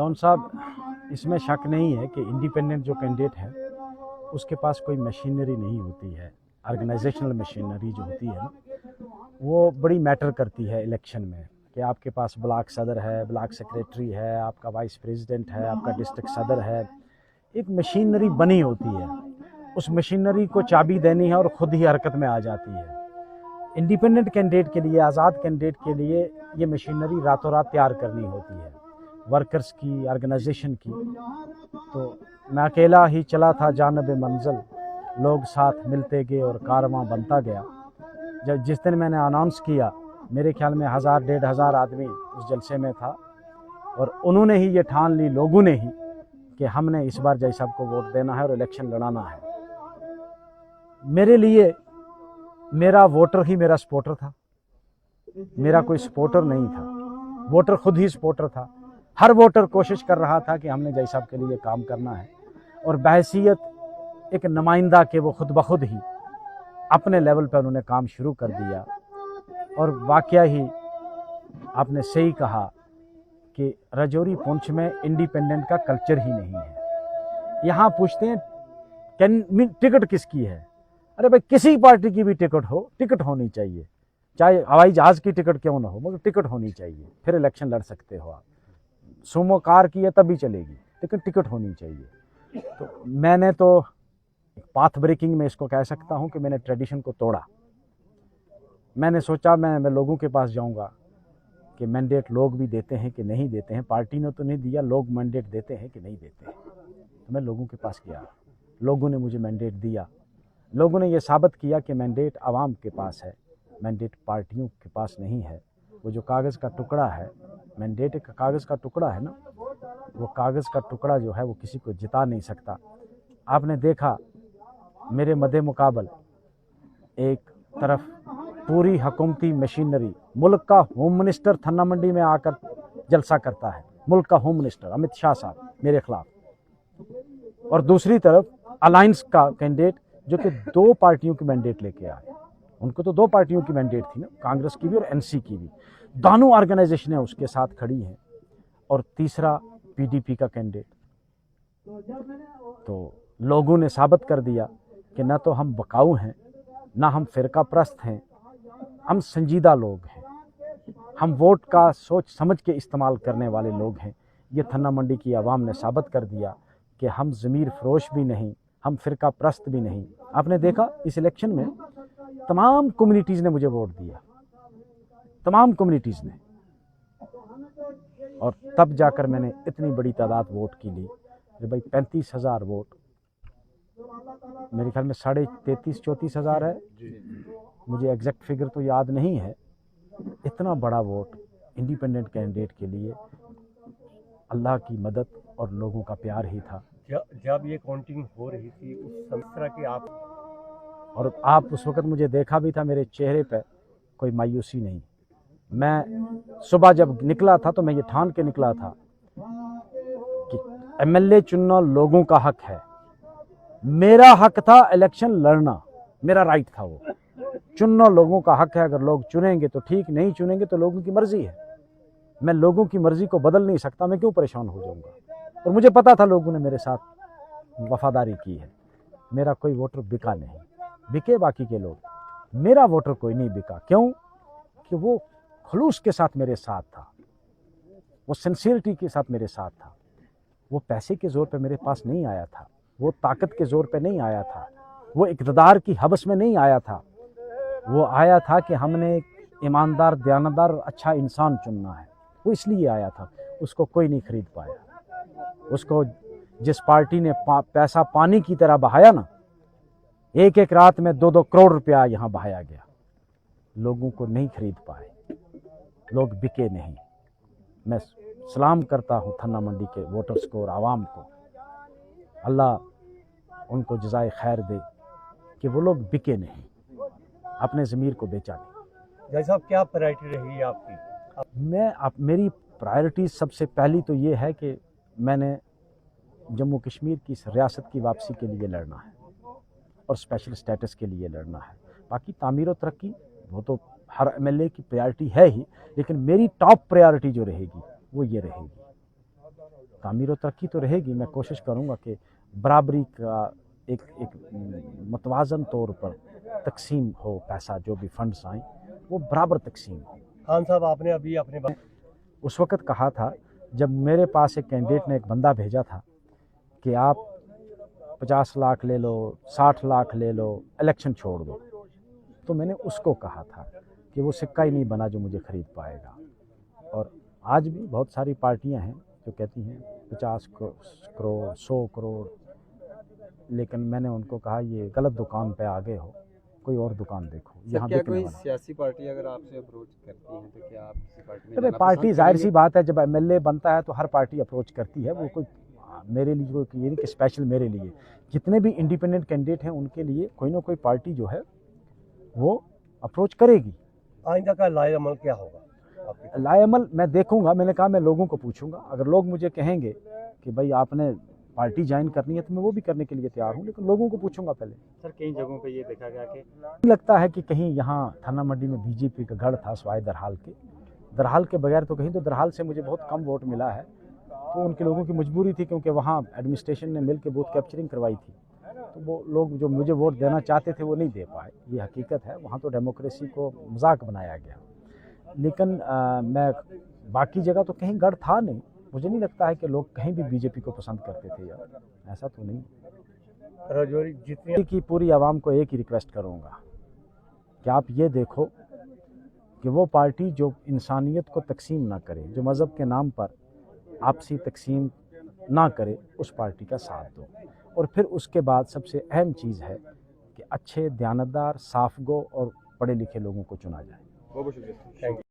Lawn साहब, इसमें शक नहीं है कि इंडिपेंडेंट जो कैंडिडेट है उसके पास कोई मशीनरी नहीं होती है। ऑर्गेनाइजेशनल मशीनरी जो होती है ना, वो बड़ी मैटर करती है इलेक्शन में, कि आपके पास ब्लॉक सदर है, ब्लॉक सेक्रेटरी है, आपका वाइस प्रेसिडेंट है, आपका डिस्ट्रिक्ट सदर है, एक मशीनरी बनी होती है। उस मशीनरी को चाबी देनी है और ख़ुद ही हरकत में आ जाती है। इंडिपेंडेंट कैंडिडेट के लिए, आज़ाद कैंडिडेट के लिए ये मशीनरी रातों रात तैयार करनी होती है, वर्कर्स की, ऑर्गेनाइजेशन की। तो मैं अकेला ही चला था जानब मंजिल, लोग साथ मिलते गए और कारवां बनता गया। जब जिस दिन मैंने अनाउंस किया, मेरे ख्याल में 1000-1500 आदमी उस जलसे में था, और उन्होंने ही ये ठान ली, लोगों ने ही, कि हमने इस बार जय साहब को वोट देना है और इलेक्शन लड़ाना है। मेरे लिए मेरा वोटर ही मेरा सपोर्टर था, मेरा कोई सपोर्टर नहीं था, वोटर खुद ही सपोर्टर था। हर वोटर कोशिश कर रहा था कि हमने जय साहब के लिए काम करना है, और बहैसियत एक नुमाइंदा के वो खुद ब खुद ही अपने लेवल पर उन्होंने काम शुरू कर दिया। और वाकया ही आपने सही कहा कि राजौरी पुंछ में इंडिपेंडेंट का कल्चर ही नहीं है। यहाँ पूछते हैं टिकट किसकी है? अरे भाई, किसी पार्टी की भी टिकट हो, टिकट होनी चाहिए, चाहे हवाई जहाज की टिकट क्यों ना हो, मगर टिकट होनी चाहिए, फिर इलेक्शन लड़ सकते हो आप। सुमो कार की है तब भी चलेगी, लेकिन टिकट होनी चाहिए। तो मैंने तो पाथ ब्रेकिंग में इसको कह सकता हूँ कि मैंने ट्रेडिशन को तोड़ा। मैंने सोचा मैं लोगों के पास जाऊँगा कि मैंडेट लोग भी देते हैं कि नहीं देते हैं, पार्टी ने तो नहीं दिया, लोग मैंडेट देते हैं कि नहीं देते हैं। तो मैं लोगों के पास गया, लोगों ने मुझे मैंडेट दिया, लोगों ने ये साबित किया कि मैंडेट आवाम के पास है, मैंडेट पार्टियों के पास नहीं है। वो जो कागज़ का टुकड़ा है, मैंडेट एक कागज़ का टुकड़ा है ना, वो कागज़ का टुकड़ा जो है वो किसी को जिता नहीं सकता। आपने देखा मेरे मद्दे मुकाबल एक तरफ पूरी हुकूमती मशीनरी, मुल्क का होम मिनिस्टर थन्ना मंडी में आकर जलसा करता है, मुल्क का होम मिनिस्टर अमित शाह साहब मेरे खिलाफ, और दूसरी तरफ अलायंस का कैंडिडेट जो कि 2 पार्टियों की मैंडेट लेके आए। उनको तो 2 पार्टियों की मैंडेट थी ना, कांग्रेस की भी और एनसी की भी, दोनों ऑर्गेनाइजेशनें उसके साथ खड़ी हैं, और तीसरा पीडीपी का कैंडिडेट। तो लोगों ने साबित कर दिया कि ना तो हम बकाऊ हैं, ना हम फ़िरका प्रस्त हैं, हम संजीदा लोग हैं, हम वोट का सोच समझ के इस्तेमाल करने वाले लोग हैं। ये थन्ना मंडी की आवाम ने साबित कर दिया कि हम ज़मीर फरोश भी नहीं, हम फ़िरका प्रस्त भी नहीं। आपने देखा इस इलेक्शन में तमाम कम्युनिटीज़ ने मुझे वोट दिया, तमाम कम्युनिटीज़ ने, और तब जाकर मैंने इतनी बड़ी तादाद वोट की ली कि भाई 35,000 वोट, मेरे ख्याल में 33,000-34,000 है, मुझे एग्जैक्ट फिगर तो याद नहीं है। इतना बड़ा वोट इंडिपेंडेंट कैंडिडेट के लिए अल्लाह की मदद और लोगों का प्यार ही था। जब ये काउंटिंग हो रही थी उस समय की आप उस वक़्त मुझे देखा भी था, मेरे चेहरे पे कोई मायूसी नहीं। मैं सुबह जब निकला था तो मैं ये ठान के निकला था कि एमएलए चुनना लोगों का हक है, मेरा हक था इलेक्शन लड़ना, मेरा राइट था, वो चुनना लोगों का हक है। अगर लोग चुनेंगे तो ठीक, नहीं चुनेंगे तो लोगों की मर्जी है। मैं लोगों की मर्जी को बदल नहीं सकता, मैं क्यों परेशान हो जाऊंगा। और मुझे पता था लोगों ने मेरे साथ वफादारी की है, मेरा कोई वोटर बिका नहीं, बिके बाकी के लोग, मेरा वोटर कोई नहीं बिका। क्यों? कि वो खुलूस के साथ मेरे साथ था, वो सिंसियरिटी के साथ मेरे साथ था, वो पैसे के ज़ोर पे मेरे पास नहीं आया था, वो ताकत के ज़ोर पे नहीं आया था, वो इक़्तिदार की हवस में नहीं आया था। वो आया था कि हमने एक ईमानदार, दयानतदार, अच्छा इंसान चुनना है, वो इसलिए आया था। उसको कोई नहीं खरीद पाया। उसको जिस पार्टी ने पैसा पानी की तरह बहाया ना, एक एक रात में 2-2 करोड़ रुपया यहाँ बहाया गया, लोगों को नहीं खरीद पाए, लोग बिके नहीं। मैं सलाम करता हूँ थन्ना मंडी के वोटर्स को और आवाम को, अल्लाह उनको जज़ाए खैर दे कि वो लोग बिके नहीं, अपने ज़मीर को बेचा नहीं। जय साहब, क्या प्रायोरिटी रही आपकी? मेरी प्रायोरिटी सबसे पहली तो ये है कि मैंने जम्मू कश्मीर की इस रियासत की वापसी के लिए लड़ना है और स्पेशल स्टेटस के लिए लड़ना है। बाकी तामीर और तरक्की वो तो हर एमएलए की प्रायोरिटी है ही, लेकिन मेरी टॉप प्रायोरिटी जो रहेगी वो ये रहेगी। تعمیر و ترقی تو رہے گی. میں کوشش کروں گا کہ برابری کا ایک متوازن طور پر تقسیم ہو. پیسہ جو بھی فنڈز آئیں وہ برابر تقسیم ہو. خان صاحب آپ نے ابھی اپنے اس وقت کہا تھا جب میرے پاس ایک کینڈیڈیٹ نے ایک بندہ بھیجا تھا کہ آپ 50 لاکھ لے لو 60 لاکھ لے لو الیکشن چھوڑ دو, تو میں نے اس کو کہا تھا کہ وہ سکہ ہی نہیں بنا جو مجھے خرید پائے گا. اور آج بھی بہت ساری پارٹیاں ہیں جو کہتی ہیں 50 کروڑ 100 کروڑ, لیکن میں نے ان کو کہا یہ غلط دکان پہ آگے ہو, کوئی اور دکان دیکھو. یہاں کیا بکنے کوئی والا سیاسی پارٹی اگر آپ سے اپروچ کرتی ہیں تو کیا آپ کسی پارٹی میں ارے جانا پارٹی پسند ظاہر کریں سی گے؟ بات ہے, جب ایم ایل اے بنتا ہے تو ہر پارٹی اپروچ کرتی ہے. وہ کوئی میرے لیے کوئی یہ نہیں کہ اسپیشل میرے لیے, جتنے بھی انڈیپینڈنٹ کینڈیڈیٹ ہیں ان کے لیے کوئی نہ کوئی پارٹی جو ہے وہ اپروچ کرے گی. آئندہ کا لائے عمل کیا ہوگا آپ کے؟ لائے عمل میں دیکھوں گا. میں نے کہا میں لوگوں کو پوچھوں گا, اگر لوگ مجھے کہیں گے کہ بھائی آپ نے پارٹی جوائن کرنی ہے تو میں وہ بھی کرنے کے لیے تیار ہوں, لیکن لوگوں کو پوچھوں گا پہلے. سر کئی جگہوں پہ یہ دیکھا گیا کہ لگتا ہے کہ کہیں یہاں تھانہ منڈی میں بی جے پی کا گڑھ تھا سوائے درحال کے. درحال کے بغیر تو کہیں, تو درحال سے مجھے بہت کم ووٹ ملا ہے, تو ان کے لوگوں کی مجبوری تھی کیونکہ وہاں ایڈمنسٹریشن نے مل کے بوتھ کیپچرنگ کروائی تھی, تو وہ لوگ جو مجھے ووٹ دینا چاہتے تھے وہ نہیں دے پائے. یہ حقیقت ہے, وہاں تو ڈیموکریسی کو مذاق بنایا گیا. لیکن میں باقی جگہ تو کہیں گڑھ تھا نہیں. مجھے نہیں لگتا ہے کہ لوگ کہیں بھی بی جے پی کو پسند کرتے تھے یار, ایسا تو نہیں. رجوری جتنی کی پوری عوام کو ایک ہی ریکویسٹ کروں گا کہ آپ یہ دیکھو کہ وہ پارٹی جو انسانیت کو تقسیم نہ کرے, جو مذہب کے نام پر آپسی تقسیم نہ کرے, اس پارٹی کا ساتھ دو. اور پھر اس کے بعد سب سے اہم چیز ہے کہ اچھے دیانتدار صاف گو اور پڑھے لکھے لوگوں کو چنا جائے. بہت بہت شکریہ. Thank you.